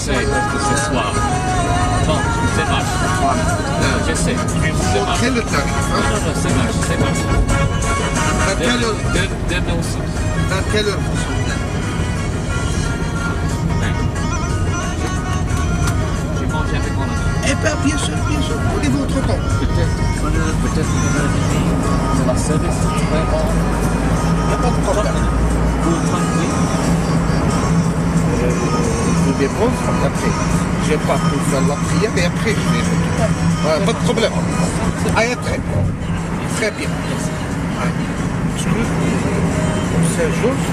sais, parce que c'est soir. Bon, c'est moche. Je sais. Je vais vous montrer le tarif. Hein. Non, c'est moche, c'est moche. Dans quelle heure, 2006. dans quelle heure vous sortez? J'ai mangé avec mon ami. Eh bien, bien sûr, prenez votre temps. Peut-être c'est la service, c'est très bon. Il n'y a pas de problème. Pour 30 minutes. Je vais prendre après. Je vais pas pour faire la prière et après je vais retourner. Ouais, pas de problème. Ah, très bien. Très bien. Ouais. Parce que pour Saint-Georges,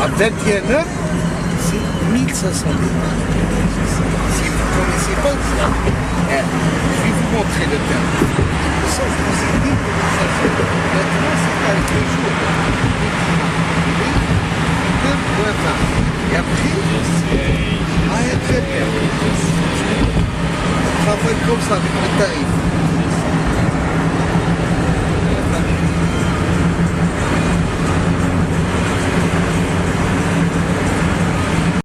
à 21h, c'est 1500 euros. Si vous ne connaissez pas, je vais vous montrer le terme. Ça, je vous ai dit pour Saint-Georges. Maintenant, c'est pas les jours. Et après, très bien. On travaille comme ça avec le tarif.